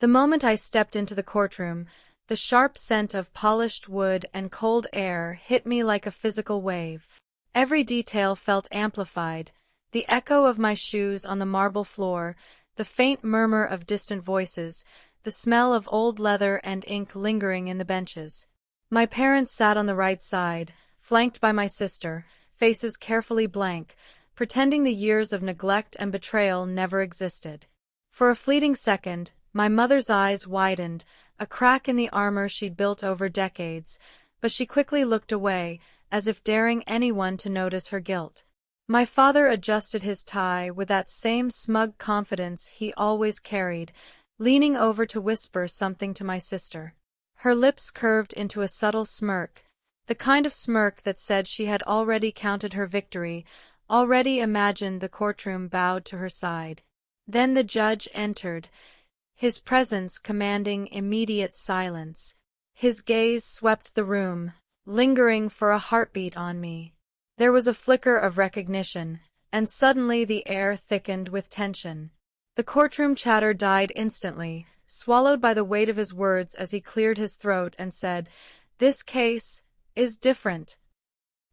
The moment I stepped into the courtroom, the sharp scent of polished wood and cold air hit me like a physical wave. Every detail felt amplified: the echo of my shoes on the marble floor, the faint murmur of distant voices, the smell of old leather and ink lingering in the benches. My parents sat on the right side, flanked by my sister, faces carefully blank, pretending the years of neglect and betrayal never existed. For a fleeting second, my mother's eyes widened, a crack in the armor she'd built over decades, but she quickly looked away, as if daring anyone to notice her guilt. My father adjusted his tie with that same smug confidence he always carried, leaning over to whisper something to my sister. Her lips curved into a subtle smirk, the kind of smirk that said she had already counted her victory, already imagined the courtroom bowed to her side. Then the judge entered, his presence commanding immediate silence. His gaze swept the room, lingering for a heartbeat on me. There was a flicker of recognition, and suddenly the air thickened with tension. The courtroom chatter died instantly, swallowed by the weight of his words as he cleared his throat and said, "This case is different."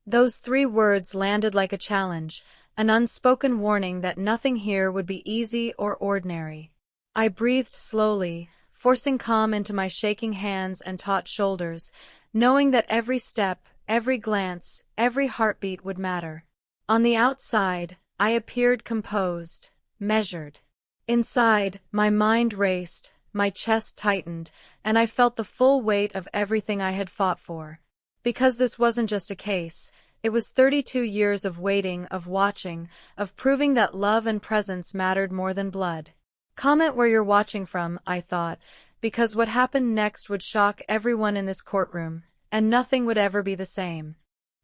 Those 3 words landed like a challenge, an unspoken warning that nothing here would be easy or ordinary. I breathed slowly, forcing calm into my shaking hands and taut shoulders, knowing that every step, every glance, every heartbeat would matter. On the outside, I appeared composed, measured. Inside, my mind raced, my chest tightened, and I felt the full weight of everything I had fought for. Because this wasn't just a case, it was 32 years of waiting, of watching, of proving that love and presence mattered more than blood. Comment where you're watching from, I thought, because what happened next would shock everyone in this courtroom, and nothing would ever be the same.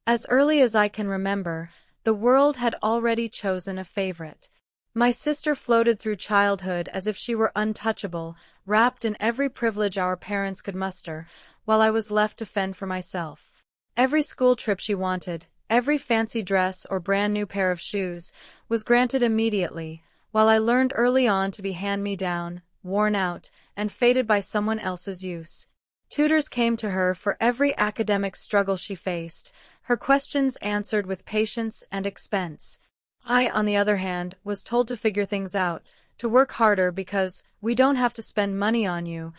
As early as I can remember, the world had already chosen a favorite. My sister floated through childhood as if she were untouchable, wrapped in every privilege our parents could muster, while I was left to fend for myself. Every school trip she wanted, every fancy dress or brand new pair of shoes, was granted immediately, while I learned early on to be hand-me-down, worn out, and fated by someone else's use. Tutors came to her for every academic struggle she faced, her questions answered with patience and expense. I, on the other hand, was told to figure things out, to work harder because we don't have to spend money on you,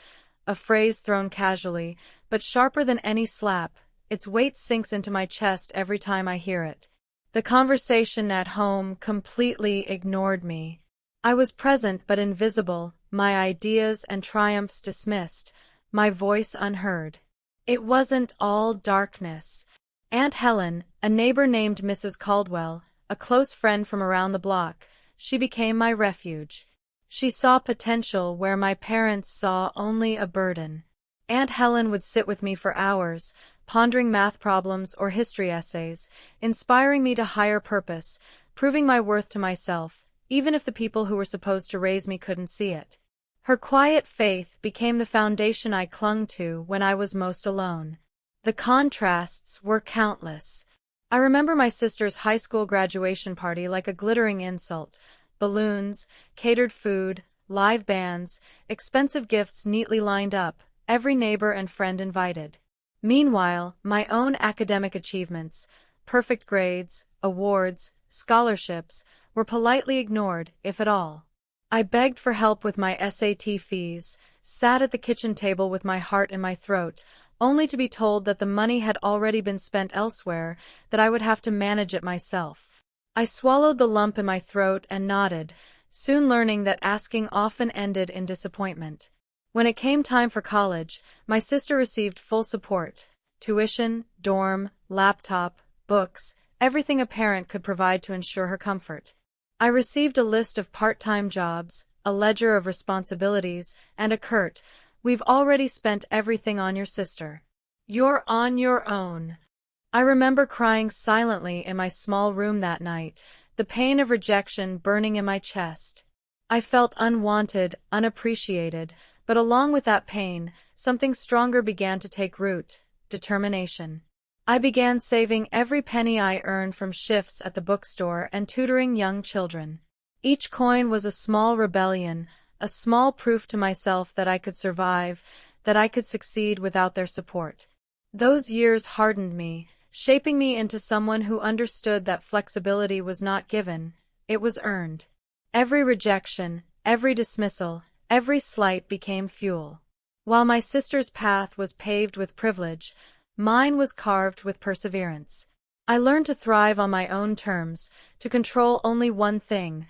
a phrase thrown casually, but sharper than any slap. Its weight sinks into my chest every time I hear it. The conversation at home completely ignored me. I was present but invisible, my ideas and triumphs dismissed, my voice unheard. It wasn't all darkness. Aunt Helen, a neighbor named Mrs. Caldwell, a close friend from around the block, she became my refuge. She saw potential where my parents saw only a burden. Aunt Helen would sit with me for hours, pondering math problems or history essays, inspiring me to higher purpose, proving my worth to myself, even if the people who were supposed to raise me couldn't see it. Her quiet faith became the foundation I clung to when I was most alone. The contrasts were countless. I remember my sister's high school graduation party like a glittering insult: balloons, catered food, live bands, expensive gifts neatly lined up, every neighbor and friend invited. Meanwhile, my own academic achievements, perfect grades, awards, scholarships, were politely ignored, if at all. I begged for help with my SAT fees, sat at the kitchen table with my heart in my throat, only to be told that the money had already been spent elsewhere, that I would have to manage it myself. I swallowed the lump in my throat and nodded, soon learning that asking often ended in disappointment. When it came time for college, my sister received full support: tuition, dorm, laptop, books, everything a parent could provide to ensure her comfort. I received a list of part-time jobs, a ledger of responsibilities, and a curt, "We've already spent everything on your sister. You're on your own." I remember crying silently in my small room that night, the pain of rejection burning in my chest. I felt unwanted, unappreciated, but along with that pain, something stronger began to take root: determination. I began saving every penny I earned from shifts at the bookstore and tutoring young children. Each coin was a small rebellion, a small proof to myself that I could survive, that I could succeed without their support. Those years hardened me, shaping me into someone who understood that flexibility was not given, it was earned. Every rejection, every dismissal, every slight became fuel. While my sister's path was paved with privilege, mine was carved with perseverance. I learned to thrive on my own terms, to control only one thing: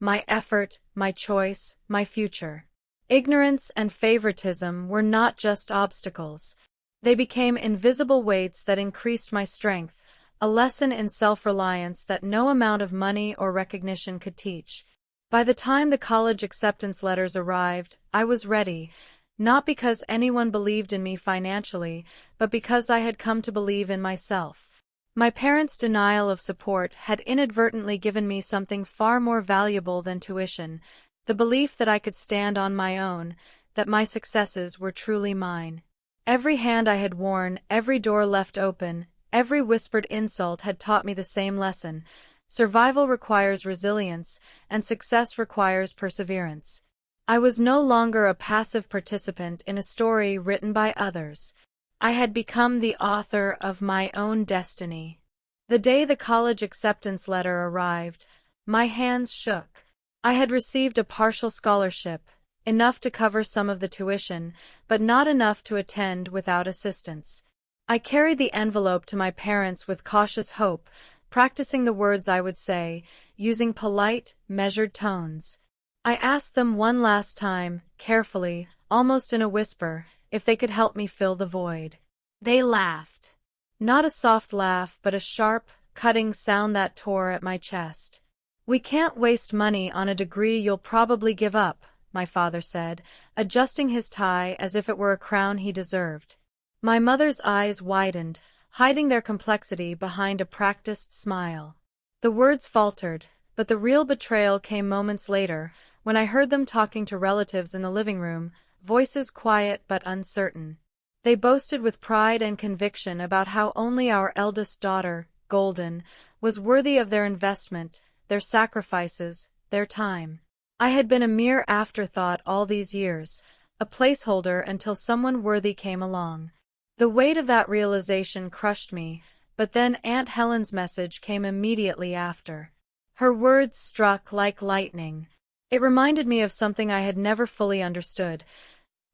my effort, my choice, my future. Ignorance and favoritism were not just obstacles. They became invisible weights that increased my strength, a lesson in self-reliance that no amount of money or recognition could teach. By the time the college acceptance letters arrived, I was ready, not because anyone believed in me financially, but because I had come to believe in myself. My parents' denial of support had inadvertently given me something far more valuable than tuition, the belief that I could stand on my own, that my successes were truly mine. Every hand I had worn, every door left open, every whispered insult had taught me the same lesson: survival requires resilience, and success requires perseverance. I was no longer a passive participant in a story written by others. I had become the author of my own destiny. The day the college acceptance letter arrived, my hands shook. I had received a partial scholarship, enough to cover some of the tuition, but not enough to attend without assistance. I carried the envelope to my parents with cautious hope, practicing the words I would say, using polite, measured tones. I asked them one last time, carefully, almost in a whisper, if they could help me fill the void. They laughed. Not a soft laugh, but a sharp, cutting sound that tore at my chest. "We can't waste money on a degree you'll probably give up," my father said, adjusting his tie as if it were a crown he deserved. My mother's eyes widened, hiding their complexity behind a practiced smile. The words faltered, but the real betrayal came moments later, when I heard them talking to relatives in the living room, voices quiet but uncertain. They boasted with pride and conviction about how only our eldest daughter, Golden, was worthy of their investment, their sacrifices, their time. I had been a mere afterthought all these years, a placeholder until someone worthy came along. The weight of that realization crushed me, but then Aunt Helen's message came immediately after. Her words struck like lightning. It reminded me of something I had never fully understood.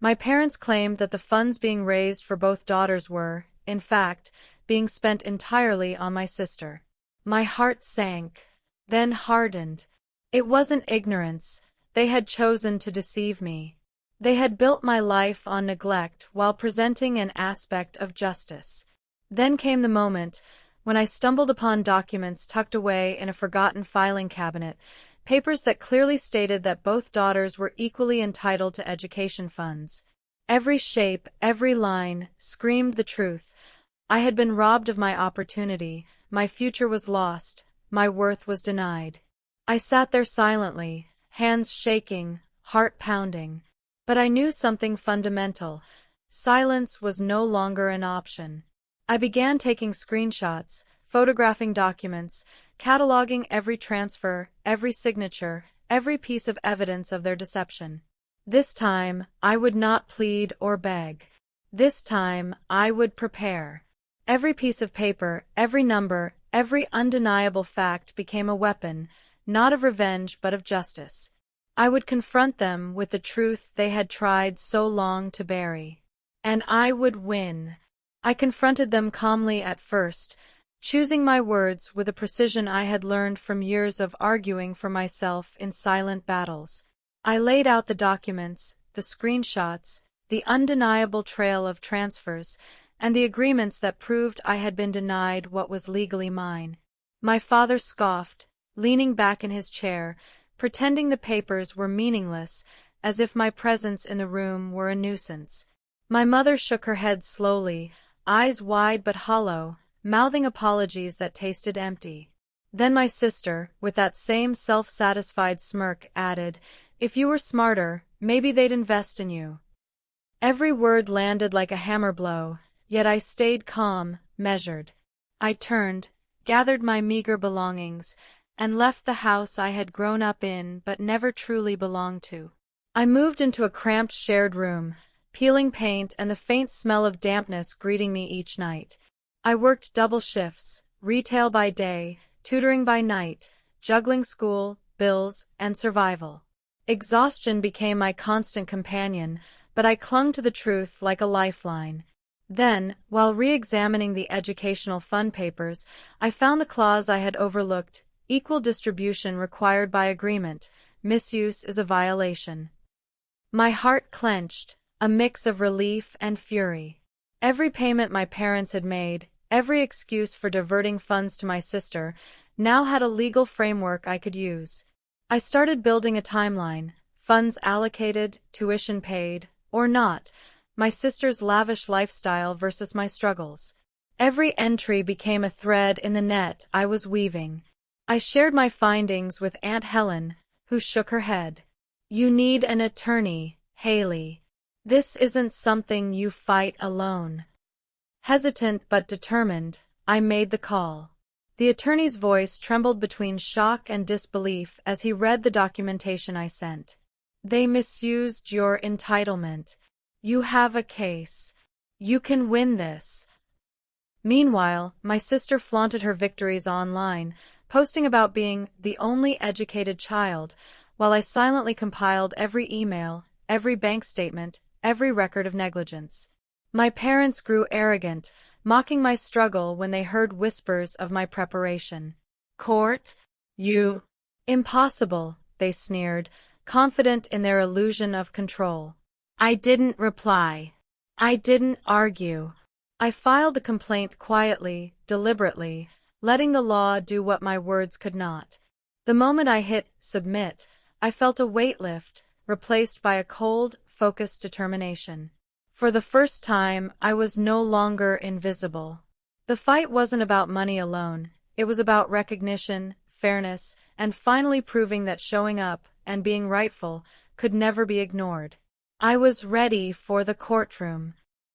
My parents claimed that the funds being raised for both daughters were, in fact, being spent entirely on my sister. My heart sank, then hardened. It wasn't ignorance. They had chosen to deceive me. They had built my life on neglect while presenting an aspect of justice. Then came the moment when I stumbled upon documents tucked away in a forgotten filing cabinet, papers that clearly stated that both daughters were equally entitled to education funds. Every shape, every line, screamed the truth. I had been robbed of my opportunity, my future was lost, my worth was denied. I sat there silently, hands shaking, heart pounding. But I knew something fundamental. Silence was no longer an option. I began taking screenshots, photographing documents, cataloging every transfer, every signature, every piece of evidence of their deception. This time, I would not plead or beg. This time, I would prepare. Every piece of paper, every number, every undeniable fact became a weapon, not of revenge but of justice. I would confront them with the truth they had tried so long to bury. And I would win. I confronted them calmly at first, choosing my words with a precision I had learned from years of arguing for myself in silent battles. I laid out the documents, the screenshots, the undeniable trail of transfers, and the agreements that proved I had been denied what was legally mine. My father scoffed, leaning back in his chair, pretending the papers were meaningless, as if my presence in the room were a nuisance. My mother shook her head slowly, eyes wide but hollow, mouthing apologies that tasted empty. Then my sister, with that same self-satisfied smirk, added, "If you were smarter, maybe they'd invest in you." Every word landed like a hammer blow, yet I stayed calm, measured. I turned, gathered my meager belongings, and left the house I had grown up in but never truly belonged to. I moved into a cramped shared room, peeling paint and the faint smell of dampness greeting me each night. I worked double shifts, retail by day, tutoring by night, juggling school, bills, and survival. Exhaustion became my constant companion, but I clung to the truth like a lifeline. Then, while re-examining the educational fund papers, I found the clause I had overlooked: equal distribution required by agreement. Misuse is a violation. My heart clenched, a mix of relief and fury. Every payment my parents had made, every excuse for diverting funds to my sister, now had a legal framework I could use. I started building a timeline: funds allocated, tuition paid, or not, my sister's lavish lifestyle versus my struggles. Every entry became a thread in the net I was weaving. I shared my findings with Aunt Helen, who shook her head. "You need an attorney, Haley. This isn't something you fight alone." Hesitant but determined, I made the call. The attorney's voice trembled between shock and disbelief as he read the documentation I sent. "They misused your entitlement. You have a case. You can win this." Meanwhile, my sister flaunted her victories online, posting about being the only educated child, while I silently compiled every email, every bank statement, every record of negligence. My parents grew arrogant, mocking my struggle when they heard whispers of my preparation. "Court? You? Impossible," they sneered, confident in their illusion of control. I didn't reply. I didn't argue. I filed the complaint quietly, deliberately, letting the law do what my words could not. The moment I hit submit, I felt a weight lift, replaced by a cold, focused determination. For the first time, I was no longer invisible. The fight wasn't about money alone. It was about recognition, fairness, and finally proving that showing up and being rightful could never be ignored. I was ready for the courtroom.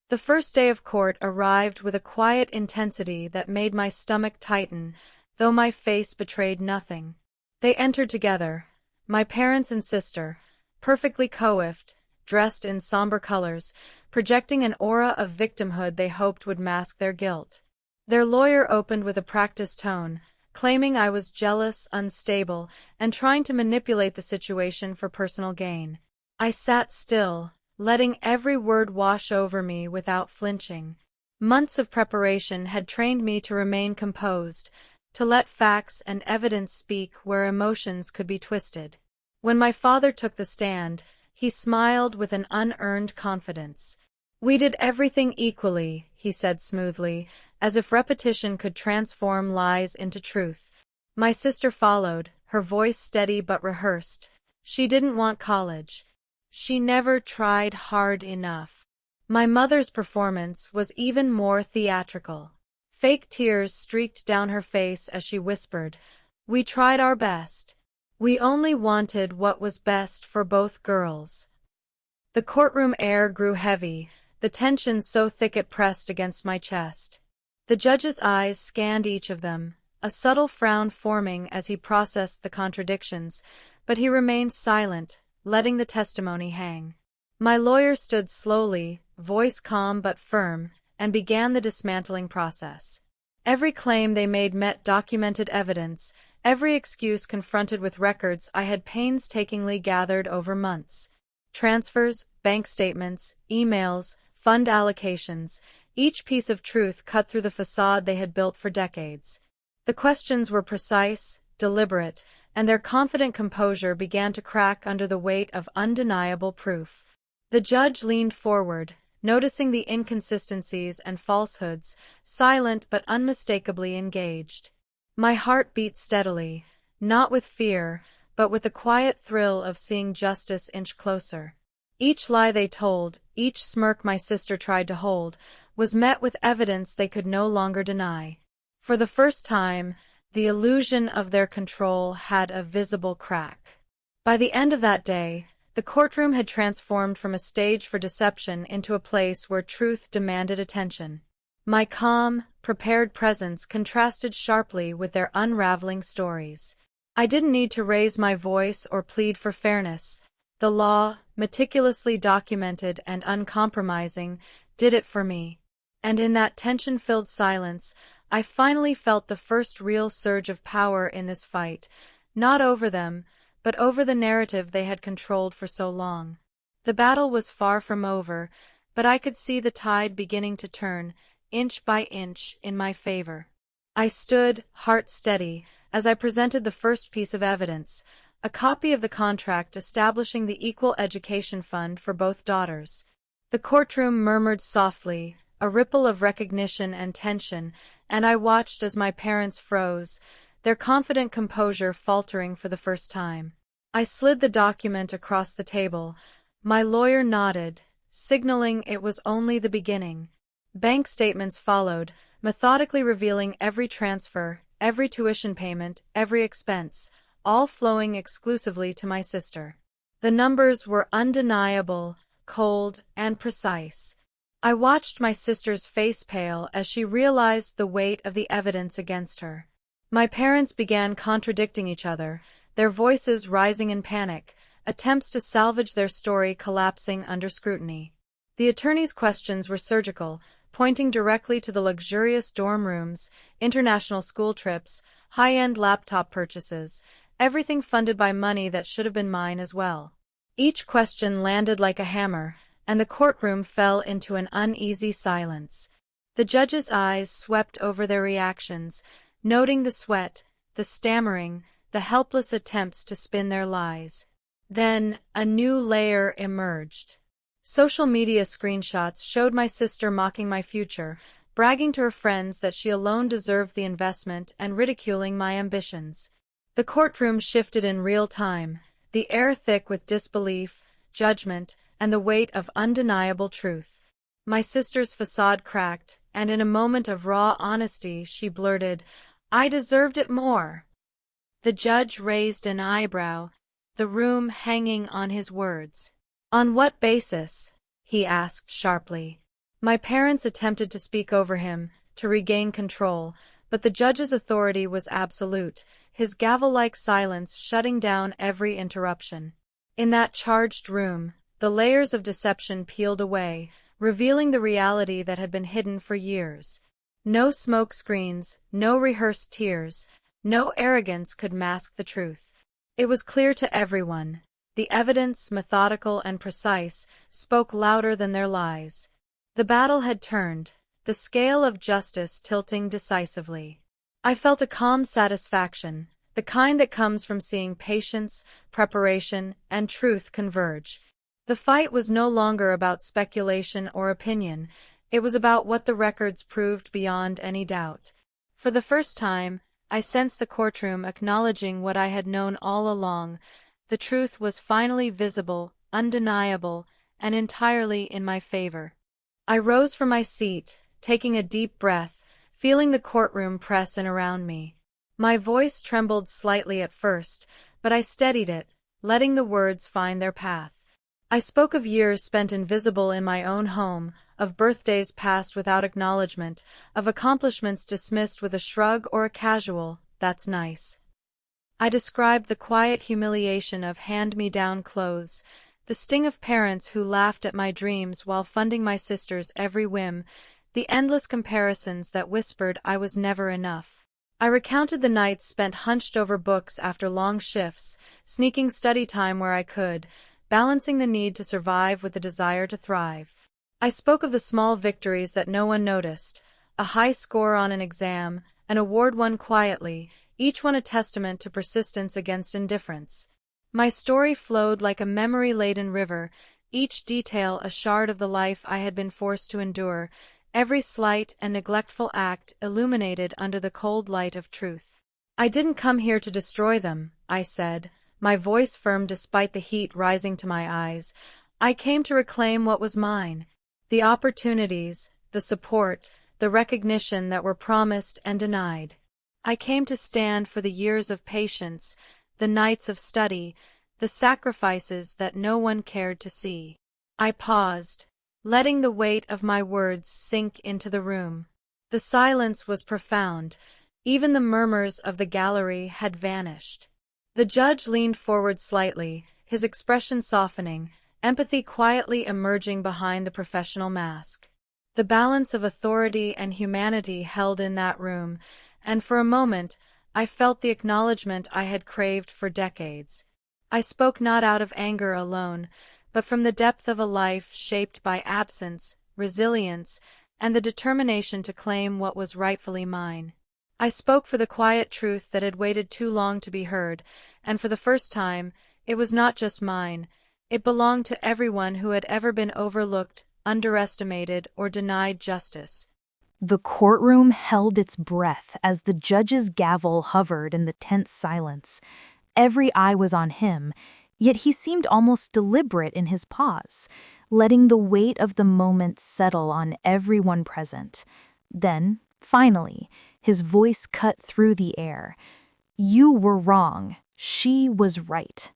The first day of court arrived with a quiet intensity that made my stomach tighten, though my face betrayed nothing. They entered together, my parents and sister, perfectly coiffed, dressed in somber colors, projecting an aura of victimhood they hoped would mask their guilt. Their lawyer opened with a practiced tone, claiming I was jealous, unstable, and trying to manipulate the situation for personal gain. I sat still, letting every word wash over me without flinching. Months of preparation had trained me to remain composed, to let facts and evidence speak where emotions could be twisted. When my father took the stand, he smiled with an unearned confidence. "We did everything equally," he said smoothly, as if repetition could transform lies into truth. My sister followed, her voice steady but rehearsed. She didn't want college. She never tried hard enough. My mother's performance was even more theatrical. Fake tears streaked down her face as she whispered, "We tried our best. We only wanted what was best for both girls." The courtroom air grew heavy, the tension so thick it pressed against my chest. The judge's eyes scanned each of them, a subtle frown forming as he processed the contradictions, but he remained silent, letting the testimony hang. My lawyer stood slowly, voice calm but firm, and began the dismantling process. Every claim they made met documented evidence, every excuse confronted with records I had painstakingly gathered over months. Transfers, bank statements, emails, fund allocations, each piece of truth cut through the facade they had built for decades. The questions were precise, deliberate, and their confident composure began to crack under the weight of undeniable proof. The judge leaned forward, noticing the inconsistencies and falsehoods, silent but unmistakably engaged. My heart beat steadily, not with fear, but with the quiet thrill of seeing justice inch closer. Each lie they told, each smirk my sister tried to hold, was met with evidence they could no longer deny. For the first time, the illusion of their control had a visible crack. By the end of that day, the courtroom had transformed from a stage for deception into a place where truth demanded attention. My calm, prepared presence contrasted sharply with their unraveling stories. I didn't need to raise my voice or plead for fairness. The law, meticulously documented and uncompromising, did it for me. And in that tension-filled silence, I finally felt the first real surge of power in this fight, not over them, but over the narrative they had controlled for so long. The battle was far from over, but I could see the tide beginning to turn, inch by inch, in my favor. I stood, heart steady, as I presented the first piece of evidence, a copy of the contract establishing the equal education fund for both daughters. The courtroom murmured softly, a ripple of recognition and tension, and I watched as my parents froze, their confident composure faltering for the first time. I slid the document across the table. My lawyer nodded, signaling it was only the beginning. Bank statements followed, methodically revealing every transfer, every tuition payment, every expense, all flowing exclusively to my sister. The numbers were undeniable, cold, and precise. I watched my sister's face pale as she realized the weight of the evidence against her. My parents began contradicting each other, their voices rising in panic, attempts to salvage their story collapsing under scrutiny. The attorney's questions were surgical, pointing directly to the luxurious dorm rooms, international school trips, high-end laptop purchases, everything funded by money that should have been mine as well. Each question landed like a hammer, and the courtroom fell into an uneasy silence. The judge's eyes swept over their reactions, noting the sweat, the stammering, the helpless attempts to spin their lies. Then, a new layer emerged. Social media screenshots showed my sister mocking my future, bragging to her friends that she alone deserved the investment and ridiculing my ambitions. The courtroom shifted in real time, the air thick with disbelief, judgment, and the weight of undeniable truth. My sister's facade cracked, and in a moment of raw honesty she blurted, "I deserved it more." The judge raised an eyebrow, the room hanging on his words. "On what basis?" he asked sharply. My parents attempted to speak over him, to regain control, but the judge's authority was absolute, his gavel-like silence shutting down every interruption. In that charged room, the layers of deception peeled away, revealing the reality that had been hidden for years. No smoke screens, no rehearsed tears, no arrogance could mask the truth. It was clear to everyone. The evidence, methodical and precise, spoke louder than their lies. The battle had turned, the scale of justice tilting decisively. I felt a calm satisfaction, the kind that comes from seeing patience, preparation, and truth converge. The fight was no longer about speculation or opinion, it was about what the records proved beyond any doubt. For the first time, I sensed the courtroom acknowledging what I had known all along. The truth was finally visible, undeniable, and entirely in my favor. I rose from my seat, taking a deep breath, feeling the courtroom press in around me. My voice trembled slightly at first, but I steadied it, letting the words find their path. I spoke of years spent invisible in my own home, of birthdays passed without acknowledgement, of accomplishments dismissed with a shrug or a casual, "That's nice." I described the quiet humiliation of hand-me-down clothes, the sting of parents who laughed at my dreams while funding my sister's every whim, the endless comparisons that whispered I was never enough. I recounted the nights spent hunched over books after long shifts, sneaking study time where I could, balancing the need to survive with the desire to thrive. I spoke of the small victories that no one noticed, a high score on an exam, an award won quietly, each one a testament to persistence against indifference. My story flowed like a memory-laden river, each detail a shard of the life I had been forced to endure, every slight and neglectful act illuminated under the cold light of truth. "I didn't come here to destroy them," I said, my voice firm despite the heat rising to my eyes. "I came to reclaim what was mine. The opportunities, the support, the recognition that were promised and denied. I came to stand for the years of patience, the nights of study, the sacrifices that no one cared to see." I paused, letting the weight of my words sink into the room. The silence was profound. Even the murmurs of the gallery had vanished. The judge leaned forward slightly, his expression softening, empathy quietly emerging behind the professional mask. The balance of authority and humanity held in that room, and for a moment I felt the acknowledgement I had craved for decades. I spoke not out of anger alone, but from the depth of a life shaped by absence, resilience, and the determination to claim what was rightfully mine. I spoke for the quiet truth that had waited too long to be heard, and for the first time, it was not just mine. It belonged to everyone who had ever been overlooked, underestimated, or denied justice. The courtroom held its breath as the judge's gavel hovered in the tense silence. Every eye was on him, yet he seemed almost deliberate in his pause, letting the weight of the moment settle on everyone present. Then, finally, his voice cut through the air. "You were wrong. She was right."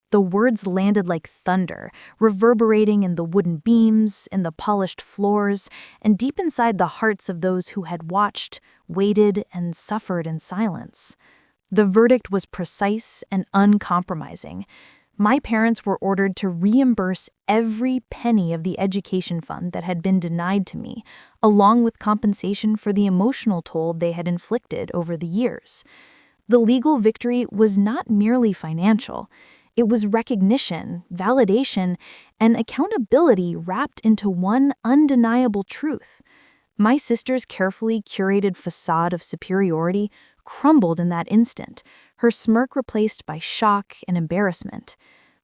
The words landed like thunder, reverberating in the wooden beams, in the polished floors, and deep inside the hearts of those who had watched, waited, and suffered in silence. The verdict was precise and uncompromising. My parents were ordered to reimburse every penny of the education fund that had been denied to me, along with compensation for the emotional toll they had inflicted over the years. The legal victory was not merely financial. It was recognition, validation, and accountability wrapped into one undeniable truth. My sister's carefully curated facade of superiority crumbled in that instant, her smirk replaced by shock and embarrassment.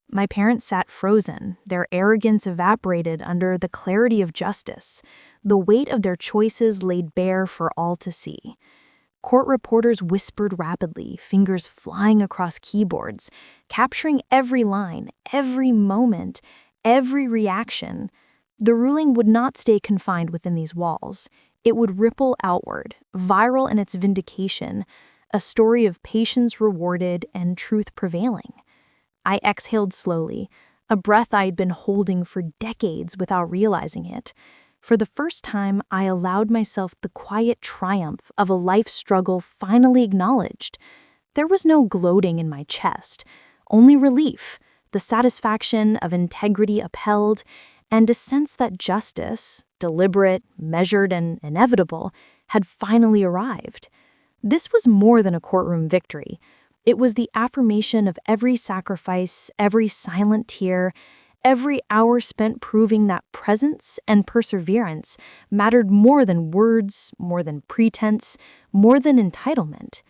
My parents sat frozen, their arrogance evaporated under the clarity of justice, the weight of their choices laid bare for all to see. Court reporters whispered rapidly, fingers flying across keyboards, capturing every line, every moment, every reaction. The ruling would not stay confined within these walls. It would ripple outward, viral in its vindication, a story of patience rewarded and truth prevailing. I exhaled slowly, a breath I had been holding for decades without realizing it. For the first time, I allowed myself the quiet triumph of a life struggle finally acknowledged. There was no gloating in my chest, only relief, the satisfaction of integrity upheld, and a sense that justice, deliberate, measured, and inevitable, had finally arrived. This was more than a courtroom victory. It was the affirmation of every sacrifice, every silent tear, every hour spent proving that presence and perseverance mattered more than words, more than pretense, more than entitlement.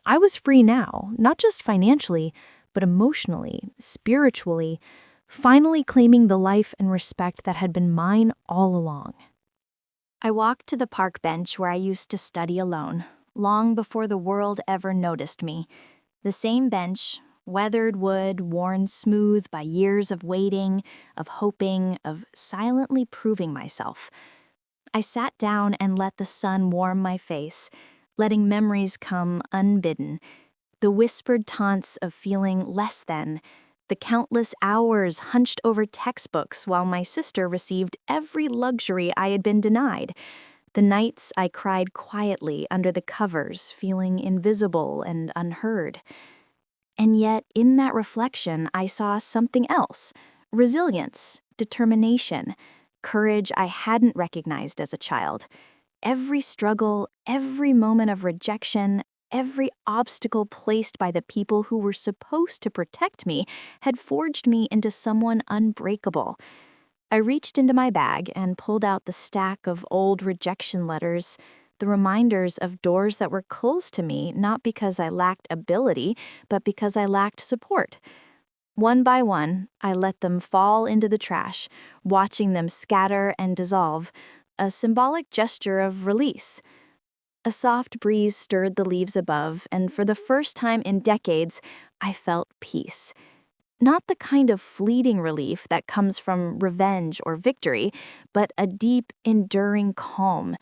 I was free now, not just financially, but emotionally, spiritually, finally claiming the life and respect that had been mine all along. I walked to the park bench where I used to study alone, long before the world ever noticed me. The same bench, weathered wood worn smooth by years of waiting, of hoping, of silently proving myself. I sat down and let the sun warm my face, letting memories come unbidden. The whispered taunts of feeling less than, the countless hours hunched over textbooks while my sister received every luxury I had been denied. The nights I cried quietly under the covers, feeling invisible and unheard. And yet, in that reflection, I saw something else: resilience, determination, courage I hadn't recognized as a child. Every struggle, every moment of rejection, every obstacle placed by the people who were supposed to protect me had forged me into someone unbreakable. I reached into my bag and pulled out the stack of old rejection letters, the reminders of doors that were closed to me not because I lacked ability, but because I lacked support. One by one, I let them fall into the trash, watching them scatter and dissolve, a symbolic gesture of release. A soft breeze stirred the leaves above, and for the first time in decades, I felt peace. Not the kind of fleeting relief that comes from revenge or victory, but a deep, enduring calm.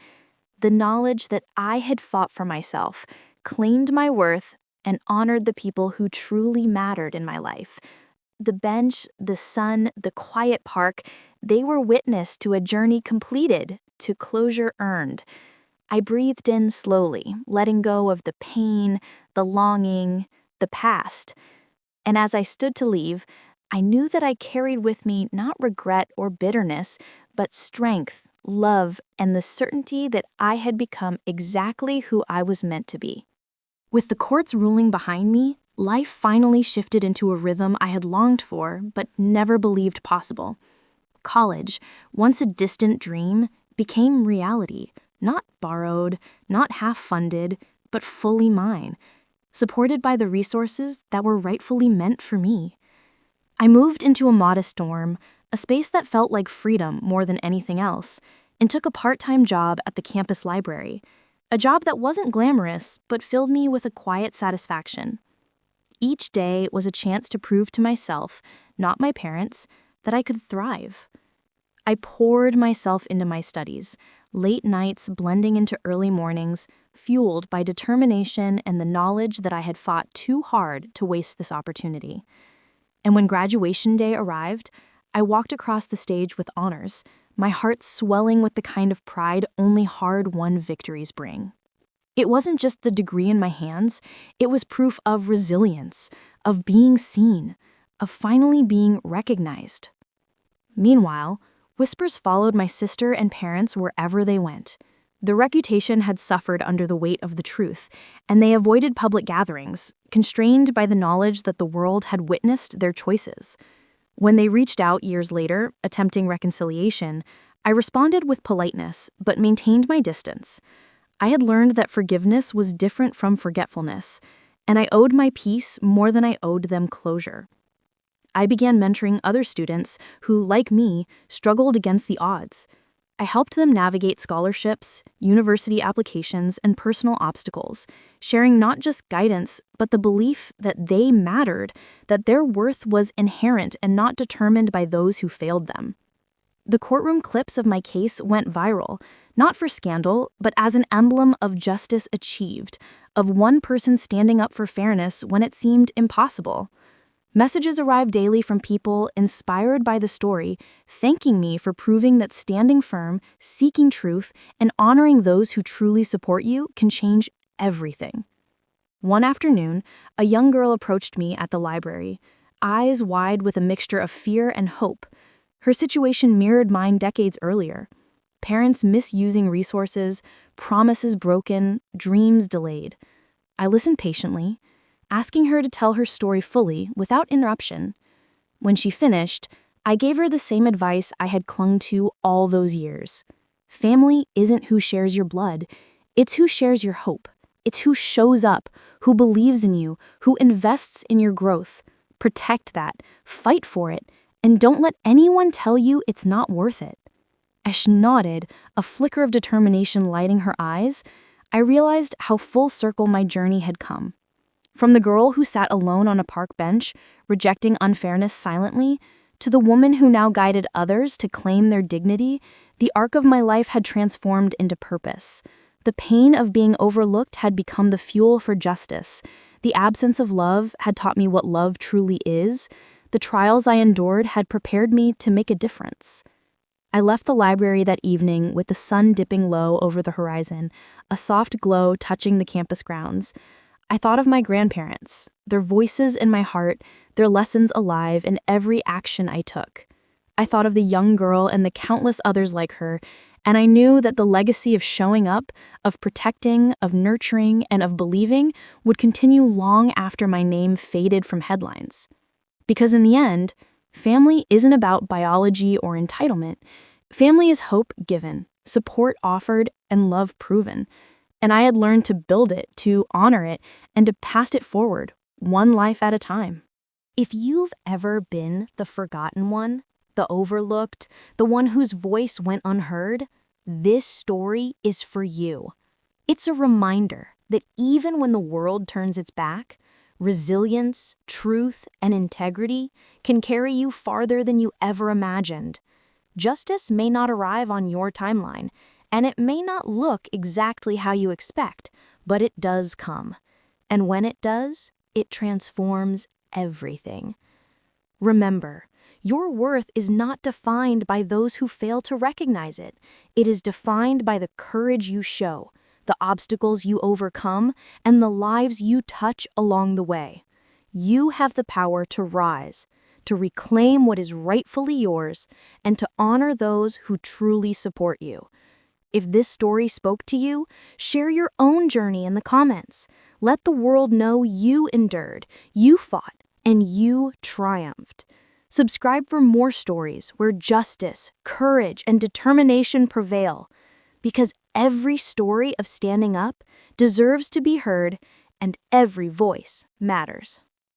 The knowledge that I had fought for myself, claimed my worth, and honored the people who truly mattered in my life. The bench, the sun, the quiet park, they were witness to a journey completed, to closure earned. I breathed in slowly, letting go of the pain, the longing, the past. And as I stood to leave, I knew that I carried with me not regret or bitterness, but strength, love, and the certainty that I had become exactly who I was meant to be. With the court's ruling behind me, life finally shifted into a rhythm I had longed for but never believed possible. College, once a distant dream, became reality, not borrowed, not half-funded, but fully mine, supported by the resources that were rightfully meant for me. I moved into a modest dorm, a space that felt like freedom more than anything else, and took a part-time job at the campus library, a job that wasn't glamorous but filled me with a quiet satisfaction. Each day was a chance to prove to myself, not my parents, that I could thrive. I poured myself into my studies, late nights blending into early mornings, fueled by determination and the knowledge that I had fought too hard to waste this opportunity. And when graduation day arrived, I walked across the stage with honors, my heart swelling with the kind of pride only hard-won victories bring. It wasn't just the degree in my hands, it was proof of resilience, of being seen, of finally being recognized. Meanwhile, whispers followed my sister and parents wherever they went. Their reputation had suffered under the weight of the truth, and they avoided public gatherings, constrained by the knowledge that the world had witnessed their choices. When they reached out years later, attempting reconciliation, I responded with politeness, but maintained my distance. I had learned that forgiveness was different from forgetfulness, and I owed my peace more than I owed them closure. I began mentoring other students who, like me, struggled against the odds. I helped them navigate scholarships, university applications, and personal obstacles, sharing not just guidance, but the belief that they mattered, that their worth was inherent and not determined by those who failed them. The courtroom clips of my case went viral, not for scandal, but as an emblem of justice achieved, of one person standing up for fairness when it seemed impossible. Messages arrived daily from people inspired by the story, thanking me for proving that standing firm, seeking truth, and honoring those who truly support you can change everything. One afternoon, a young girl approached me at the library, eyes wide with a mixture of fear and hope. Her situation mirrored mine decades earlier. Parents misusing resources, promises broken, dreams delayed. I listened patiently, asking her to tell her story fully without interruption. When she finished, I gave her the same advice I had clung to all those years. Family isn't who shares your blood, it's who shares your hope. It's who shows up, who believes in you, who invests in your growth. Protect that, fight for it, and don't let anyone tell you it's not worth it. As she nodded, a flicker of determination lighting her eyes, I realized how full circle my journey had come. From the girl who sat alone on a park bench, rejecting unfairness silently, to the woman who now guided others to claim their dignity, the arc of my life had transformed into purpose. The pain of being overlooked had become the fuel for justice. The absence of love had taught me what love truly is. The trials I endured had prepared me to make a difference. I left the library that evening with the sun dipping low over the horizon, a soft glow touching the campus grounds. I thought of my grandparents, their voices in my heart, their lessons alive in every action I took. I thought of the young girl and the countless others like her, and I knew that the legacy of showing up, of protecting, of nurturing, and of believing would continue long after my name faded from headlines. Because in the end, family isn't about biology or entitlement. Family is hope given, support offered, and love proven. And I had learned to build it, to honor it, and to pass it forward, one life at a time. If you've ever been the forgotten one, the overlooked, the one whose voice went unheard, this story is for you. It's a reminder that even when the world turns its back, resilience, truth, and integrity can carry you farther than you ever imagined. Justice may not arrive on your timeline, and it may not look exactly how you expect, but it does come. And when it does, it transforms everything. Remember, your worth is not defined by those who fail to recognize it. It is defined by the courage you show, the obstacles you overcome, and the lives you touch along the way. You have the power to rise, to reclaim what is rightfully yours, and to honor those who truly support you. If this story spoke to you, share your own journey in the comments. Let the world know you endured, you fought, and you triumphed. Subscribe for more stories where justice, courage, and determination prevail. Because every story of standing up deserves to be heard, and every voice matters.